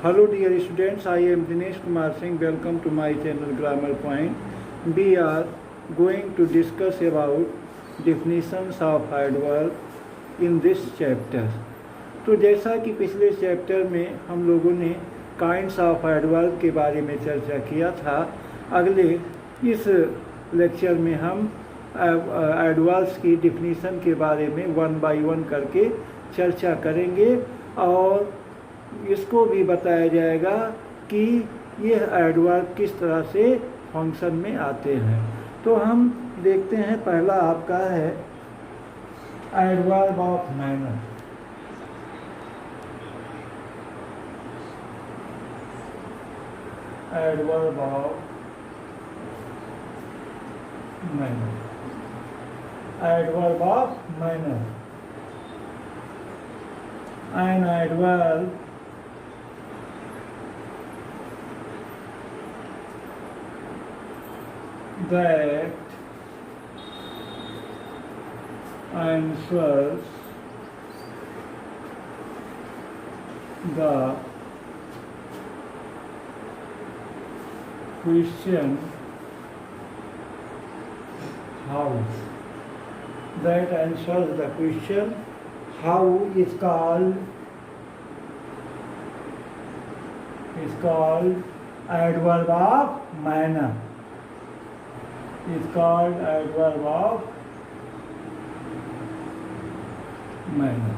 Hello dear students, I am Dinesh Kumar Singh. Welcome to my channel Grammar Point. We are going to discuss about definitions of adverb in this chapter. तो जैसा कि पिछले chapter में हम लोगों ने kinds of adverb के बारे में चर्चा किया था, अगले इस लेक्चर में हम एडवर्ब्स की डिफिनीशन के बारे में वन बाय वन करके चर्चा करेंगे और इसको भी बताया जाएगा कि यह एडवर्ब किस तरह से फंक्शन में आते हैं। तो हम देखते हैं, पहला आपका है adverb of manner. Adverb of manner, adverb of manner. An adverb that answers the question how. That answers the question how is called adverb of manner. Is called adverb of manner.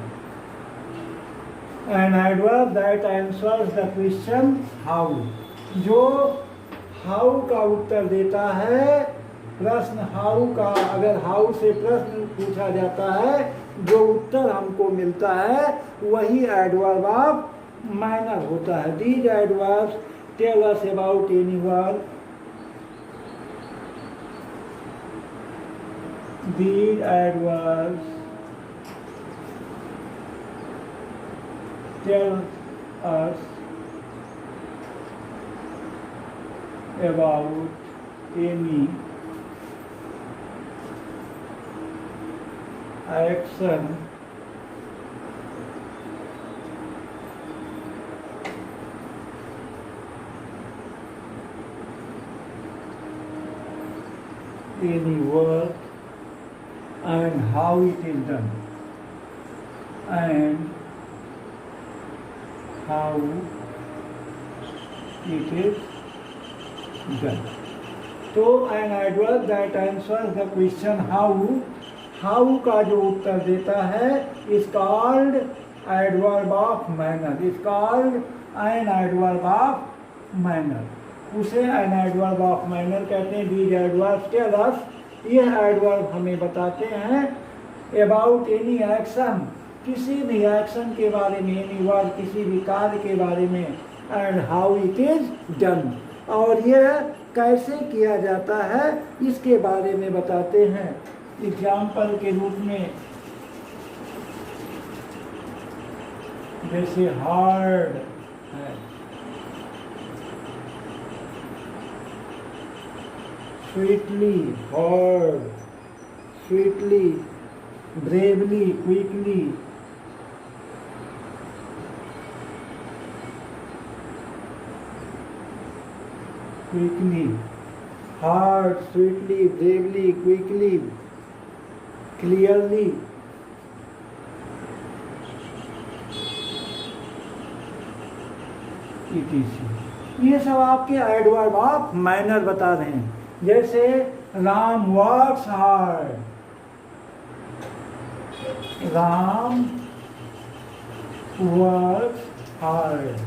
An adverb that answers the question how, जो how का उत्तर देता है प्रश्न how का। अगर how से प्रश्न पूछा जाता है, जो उत्तर हमको मिलता है वही एडवर्ब ऑफ मैनर होता है। These adverbs tell us about anyone. These adverbs tell us about any action any work and how it is done, and how it is done. तो an adverb that answers the question how का जो उत्तर देता है is called adverb of manner. Is called an adverb of manner. उसे an adverb of manner कहते हैं। These adverbs tell us, यह adverb हमें बताते हैं about any action, किसी भी एक्शन के बारे में, any word, किसी भी कार्य के बारे में, and how it is done, और यह कैसे किया जाता है इसके बारे में बताते हैं। एग्जाम्पल के रूप में जैसे हार्ड है, sweetly hard, sweetly, bravely quickly, quickly, hard, sweetly, bravely, quickly, clearly, etc. ये सब आपके एडवर्ब ऑफ मैनर बता रहे हैं। जैसे Ram works hard, Ram works hard,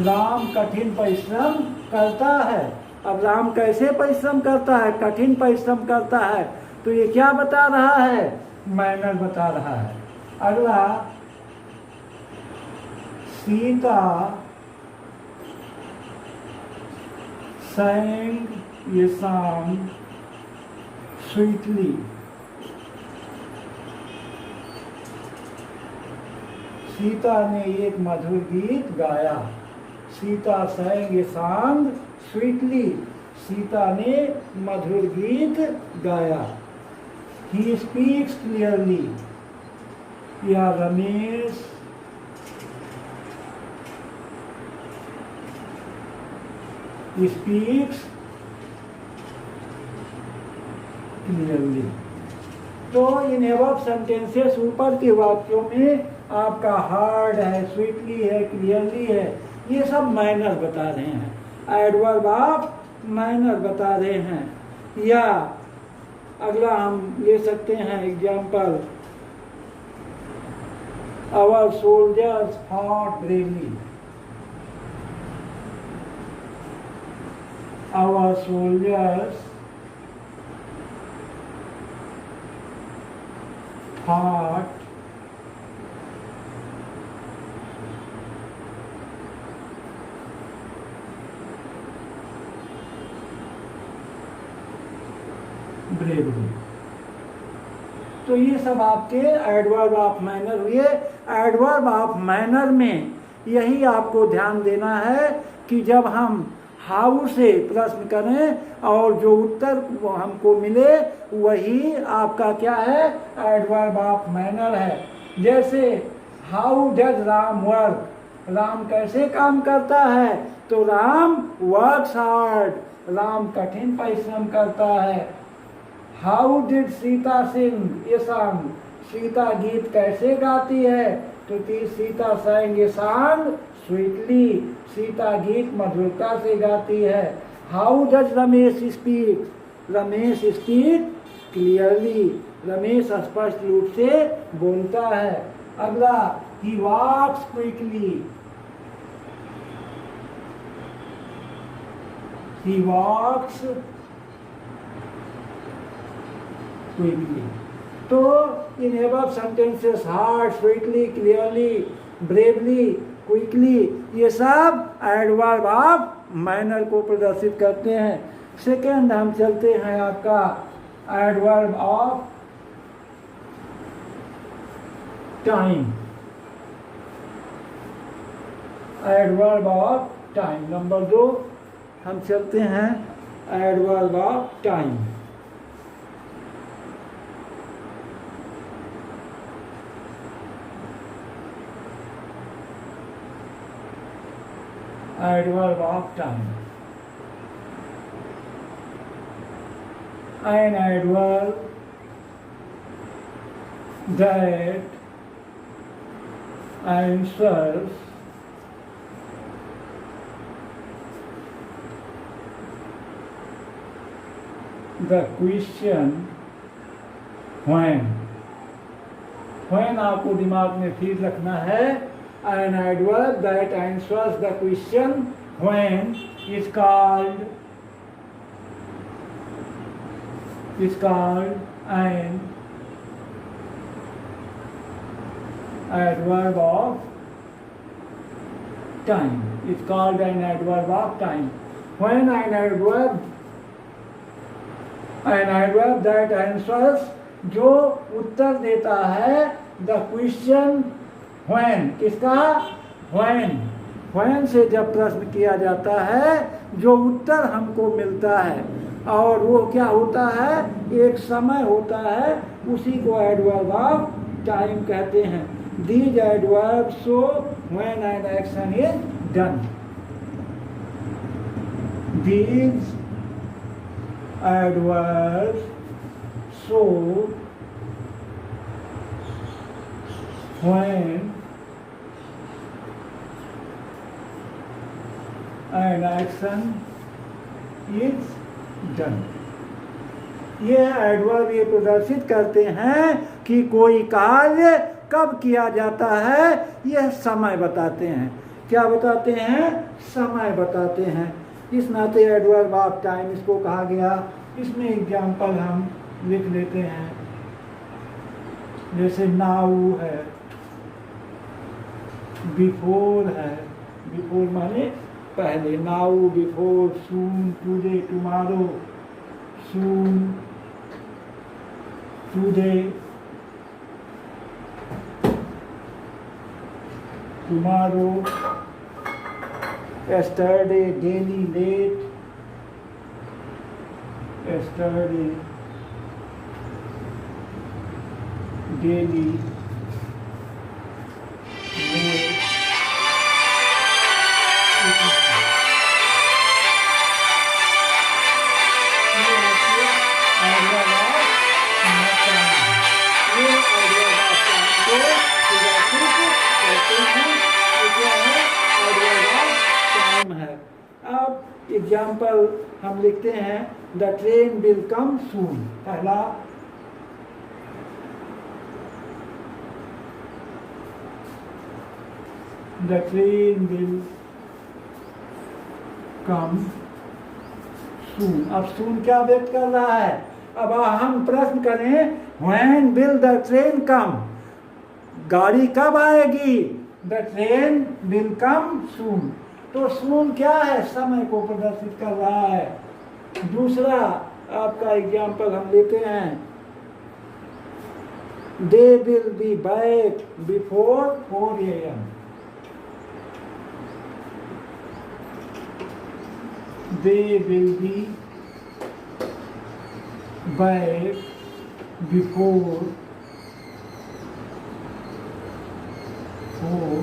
Ram कठिन परिश्रम करता है। अब राम कैसे परिश्रम करता है? कठिन परिश्रम करता है। तो ये क्या बता रहा है? मैनर बता रहा है। अगला, Sita sang a song sweetly. Sita ने एक मधुर गीत गाया। Sita sang a song sweetly. Sita ने मधुर गीत गाया। He speaks clearly. या रमेश स्पीक्स क्लियरली। तो इन एबव सेंटेंसेस ऊपर के वाक्यों में आपका हार्ड है, स्वीटली है, क्लियरली है, ये सब मैनर बता रहे हैं, एडवर्ब आप मैनर बता रहे हैं। या अगला हम ले सकते हैं example, our soldiers fought bravely. Our soldiers fought bravely. तो ये सब आपके एडवर्ब ऑफ मैनर हुए। एडवर्ब ऑफ मैनर में यही आपको ध्यान देना है कि जब हम हाउ से प्रश्न करें और जो उत्तर हमको मिले वही आपका क्या है, एडवर्ब ऑफ मैनर है। जैसे how does Ram work, Ram कैसे काम करता है, तो राम वर्क्स हार्ड, राम कठिन परिश्रम करता है। How did Sita sing a song, Sita गीत कैसे गाती है, तो Sita sang a song sweetly, Sita गीत मधुरता से गाती है। How does Ramesh speak, Ramesh speak clearly, Ramesh स्पष्ट रूप से बोलता है। अगला, ही वॉक्स क्विकली, ही वॉक्स क्विकली। तो in above sentences hard, sweetly, clearly, bravely, quickly, ये सब एडवर्ब ऑफ मैनर को प्रदर्शित करते हैं। सेकेंड हम चलते हैं आपका adverb of time. Adverb of time number 2 हम चलते हैं adverb of time. Adverb of time. An adverb that answers the question when. When आपको दिमाग में फिर रखना है। An adverb that answers the question when is called an adverb of time. It's called an adverb of time. When an adverb that answers, जो उत्तर देता है, the question when, किसका, when से जब प्रश्न किया जाता है, जो उत्तर हमको मिलता है और वो क्या होता है, एक समय होता है, उसी को एडवर्ब ऑफ टाइम कहते हैं। These adverbs show when an action is done. These adverbs show when an action is done. ये एडवर्ब ये प्रदर्शित करते हैं कि कोई कार्य कब किया जाता है, यह समय बताते हैं। क्या बताते हैं, समय बताते हैं। इस नाते एडवर्ब ऑफ टाइम इसको कहा गया। इसमें एग्जाम्पल हम लिख लेते हैं, जैसे नाउ है, बिफोर है, बिफोर माने पहले, now, before, soon, today, tomorrow, soon, today, tomorrow, yesterday, daily, late, yesterday, daily, late, example हम लिखते हैं the train will come soon. पहला, the train will come soon. अब सून क्या व्यक्त कर रहा है? अब हम प्रश्न करें व्हेन विल द ट्रेन कम, गाड़ी कब आएगी? द ट्रेन विल कम सून। तो सून क्या है? समय को प्रदर्शित कर रहा है। दूसरा आपका एग्जाम्पल हम लेते हैं, they will be back before 4 AM। They will be back before 4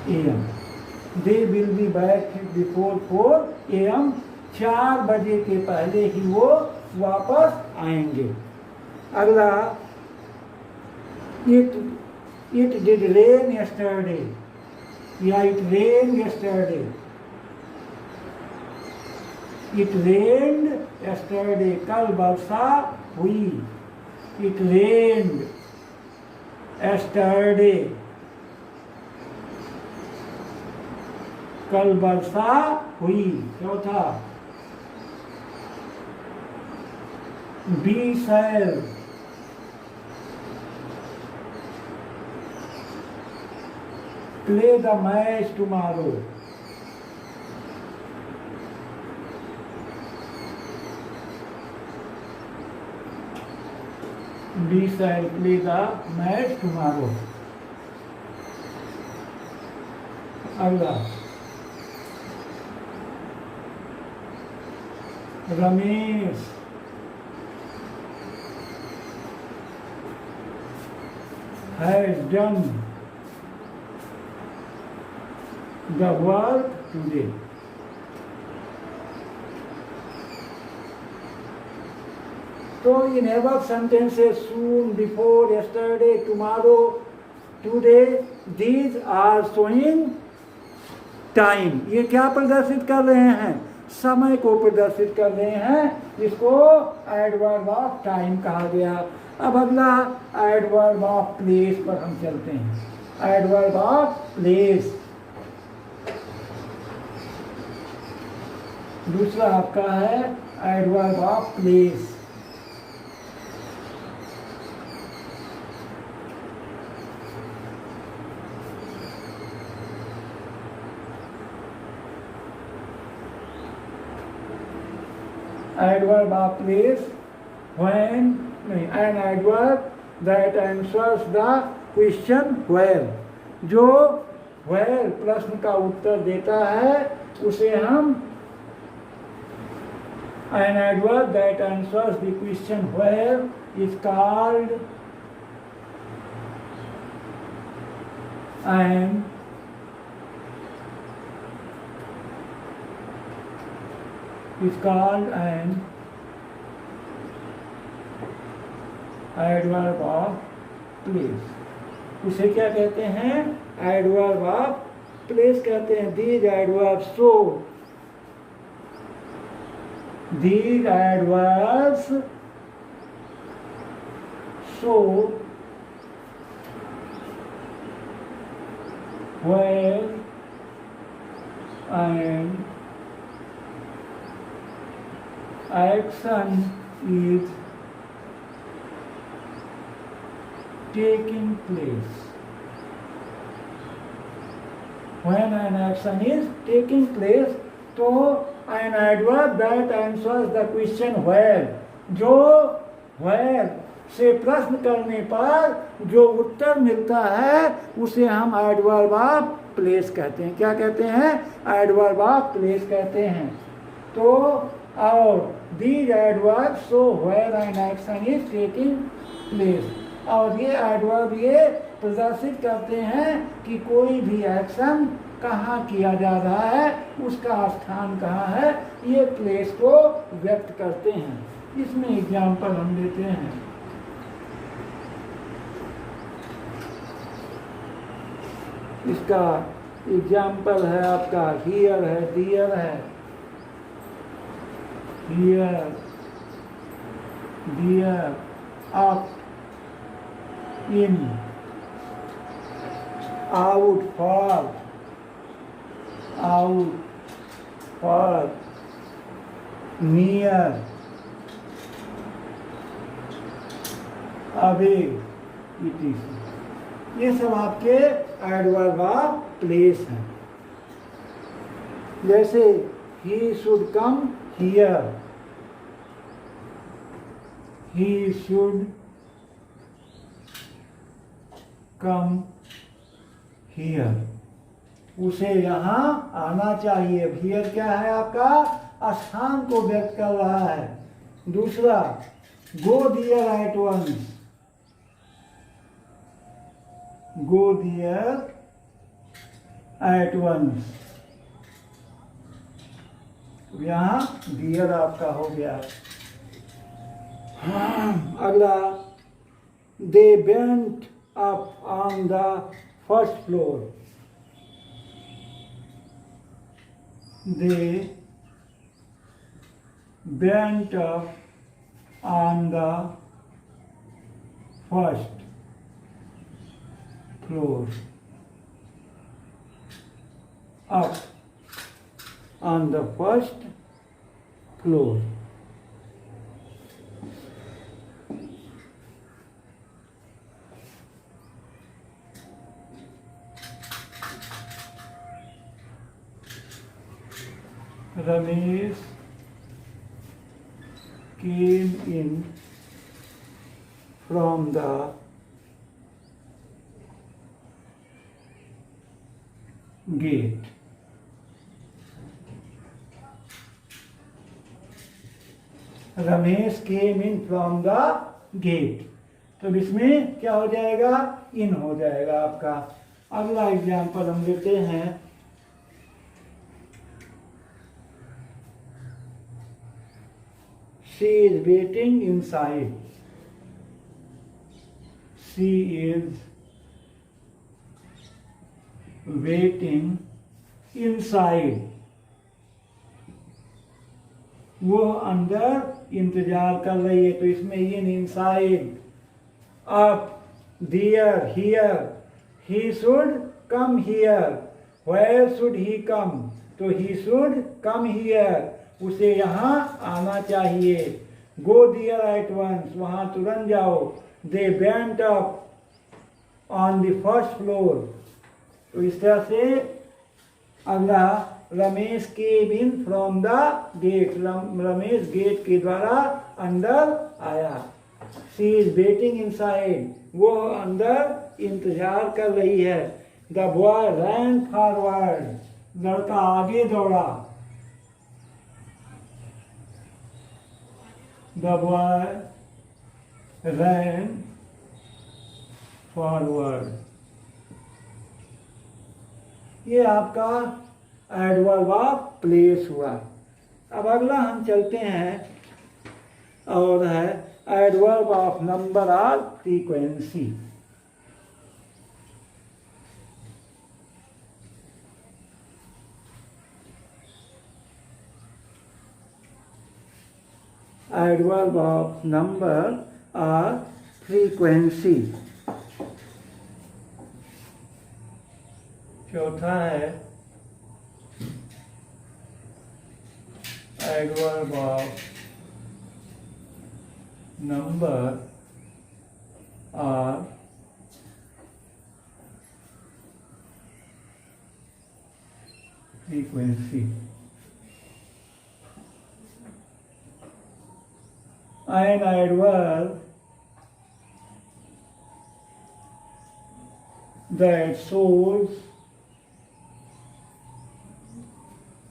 AM। They will be back before 4 AM। 4 बजे के पहले ही वो वापस आएंगे। अगला, इट डिड रेन यस्टरडे, या it rain yesterday. It rained yesterday, कल वर्षा हुई। इट रेन्ड यस्टरडे, कल वर्षा हुई। चौथा, we shall play the match tomorrow. We shall play the match tomorrow। अगला, Ramesh has done the work today। तो इन above sentences, soon, before, yesterday, tomorrow, today, these are showing time। ये क्या प्रदर्शित कर रहे हैं? समय को प्रदर्शित कर रहे हैं। इसको एडवर्ब ऑफ टाइम कहा गया। अब अगला एडवर्ब ऑफ प्लेस पर हम चलते हैं। एडवर्ब ऑफ प्लेस दूसरा आपका है adverb of place. Adverb of place, when, an adverb that answers the question where। जो where प्रश्न का उत्तर देता है उसे हम an adverb that answers the question where is called an adverb of place. उसे क्या कहते हैं? एडवर्ब ऑफ प्लेस कहते हैं। These adverbs show, these adverbs show where and action is taking place। When an action is taking place, तो an adverb that answers the question where, जो where से प्रश्न करने पर जो उत्तर मिलता है उसे हम एडवर्ब ऑफ प्लेस कहते हैं। क्या कहते हैं? एडवर्ब ऑफ प्लेस कहते हैं। तो और these adverbs show where an action is taking place। और ये एडवर्ब ये प्रदर्शित करते हैं कि कोई भी एक्शन कहाँ किया जा रहा है, उसका स्थान कहाँ है, ये प्लेस को व्यक्त करते हैं। इसमें एग्जाम्पल हम लेते हैं। इसका एग्जाम्पल है आपका हियर है, डियर है, here there, up, in, out, far, out, far, near, away, etc. ये सब आपके एडवर्ब ऑफ प्लेस हैं। जैसे he should come here, he should come here, उसे यहाँ आना चाहिए। हियर क्या है आपका स्थान को व्यक्त कर रहा है। दूसरा, go there at once, go there at once, यहाँ dear आपका हो गया। अगला, they went up on the first floor, they went up on the first floor, up on the first floor। Ramesh came in from the gate, Ramesh came in from the gate, तो इसमें क्या हो जाएगा, इन हो जाएगा आपका। अगला एग्जाम्पल हम लेते हैं, she is waiting inside, she is waiting inside, वो अंदर इंतजार कर रही है, तो इसमें inside. Up, there, here, he should come here, where should he come, तो ही शुड कम हियर, उसे यहाँ आना चाहिए। गो देयर एट वंस, वहाँ तुरंत जाओ। They went up on the first floor, तो इस तरह से। अगला, Ramesh came in from the gate, Ramesh gate के द्वारा अंदर आया। शी इज वेटिंग इनसाइड, वो अंदर इंतजार कर रही है। द बॉय रैन फॉरवर्ड, लड़का आगे दौड़ा। द बॉय रैन फॉरवर्ड, ये आपका एडवर्ब ऑफ प्लेस हुआ। अब अगला हम चलते हैं और है एडवर्ब ऑफ नंबर और फ्रीक्वेंसी। एडवर्ब ऑफ नंबर और फ्रीक्वेंसी। चौथा है एडवर्ब ऑफ नंबर और frequency. An adverb that shows,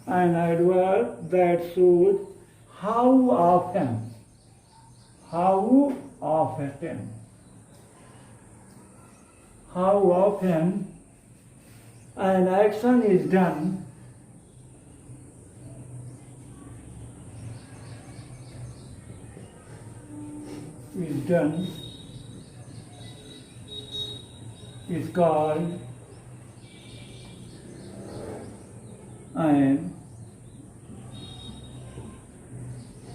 an adverb that shows how often, how often, how often an action is done is called an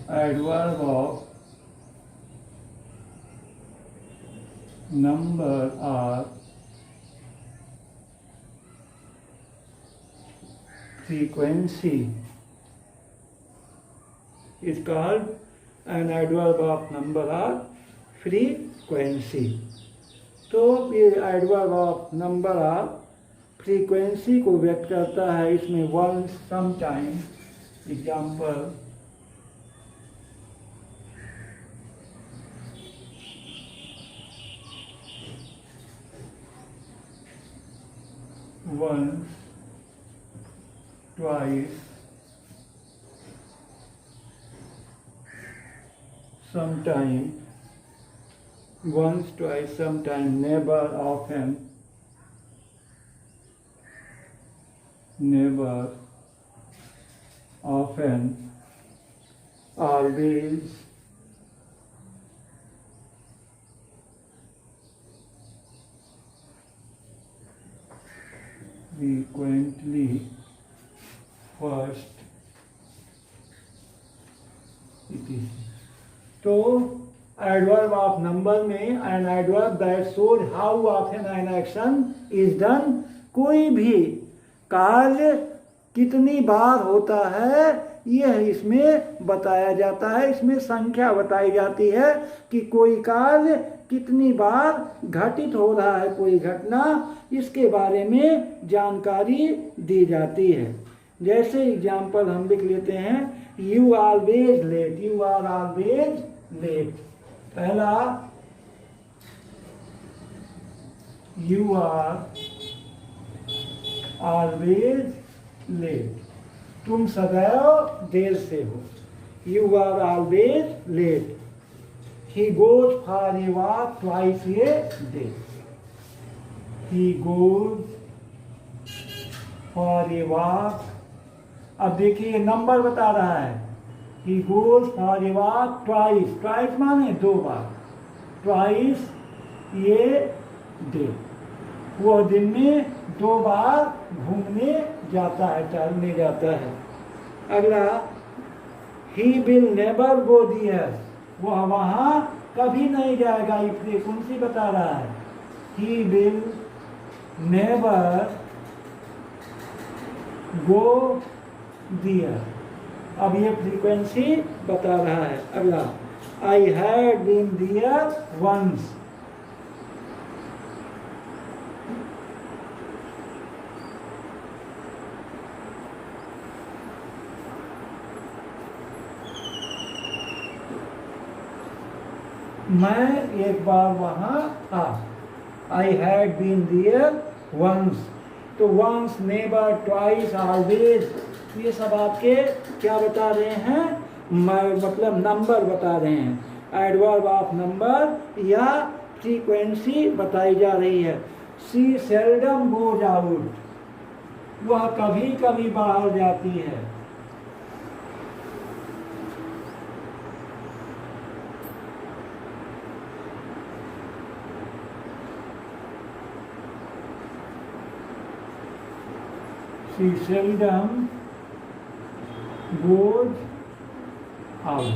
adverb of number or frequency is called an adverb of number or frequency. तो ये adverb of number of frequency को व्यक्त करता है। इसमें once, sometime, example, once, twice, sometime, once, twice, sometime, never, often, never, often, always, frequently, first, etc. तो adverb of number में an adverb that shows how often an action is done, कोई भी कार्य कितनी बार होता है यह इसमें बताया जाता है। इसमें संख्या बताई जाती है कि कोई कार्य कितनी बार घटित हो रहा है, कोई घटना, इसके बारे में जानकारी दी जाती है। जैसे एग्जाम्पल हम लिख लेते हैं, you always late, you are always late. पहला, यू आर ऑलवेज लेट, तुम सदैव देर से हो। You are always late. He goes for a walk twice a day, he goes for a walk. अब देखिए नंबर बता रहा है, he goes for a walk twice, twice माने दो बार, ट्वाइस ए डे, वो दिन में दो बार घूमने जाता है, टहलने जाता है। अगला, he will never go there, वह वहां कभी नहीं जाएगा, ये फ्रीक्वेंसी बता रहा है। He will never go there, अब ये फ्रीक्वेंसी बता रहा है। अगला, I had been there once, मैं एक बार वहां था। I had been there once, तो वंस, नेवर, ट्वाइस, ऑलवेज, ये सब आपके क्या बता रहे हैं, मतलब नंबर बता रहे हैं। एडवर्ब ऑफ नंबर या फ्रीक्वेंसी बताई जा रही है। शी सेल्डम गोज आउट, वह कभी कभी बाहर जाती है। She seldom goes out,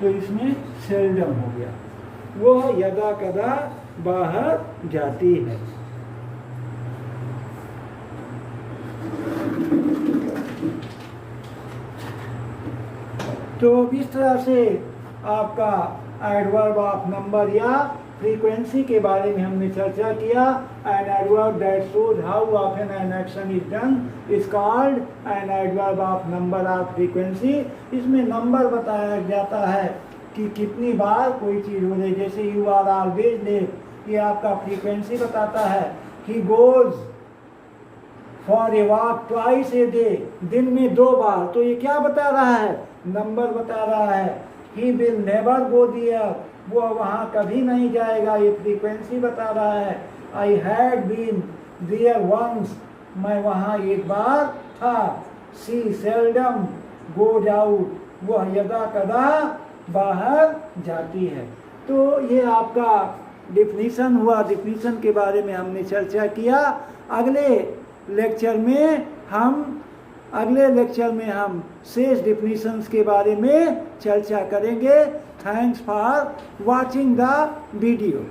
तो इसमें seldom हो गया, वह यदा कदा बाहर जाती है। तो इस तरह से आपका एडवर्ब ऑफ नंबर या फ्रीक्वेंसी के बारे में हमने चर्चा किया। An adverb that shows how often an action is done is called an adverb of number of frequency. इसमें नंबर बताया जाता है कि कितनी बार कोई चीज़ हो रही, जैसे यू आर ऑलवेज लेट, ये आपका फ्रीक्वेंसी बताता है। He goes for a walk twice a day, दिन में दो बार, तो ये क्या बता रहा है, नंबर बता रहा है। He will never go there, वो वहाँ कभी नहीं जाएगा, ये फ्रीक्वेंसी बता रहा है। I had been there once, मैं वहाँ एक बार था। शी सेल्डम गोज आउट, वह यदा कदा बाहर जाती है। तो ये आपका डिफिनीशन हुआ, डिफिनीशन के बारे में हमने चर्चा किया। अगले लेक्चर में हम अगले लेक्चर में हम शेष डिफिनीशंस के बारे में चर्चा करेंगे। Thanks for watching the video.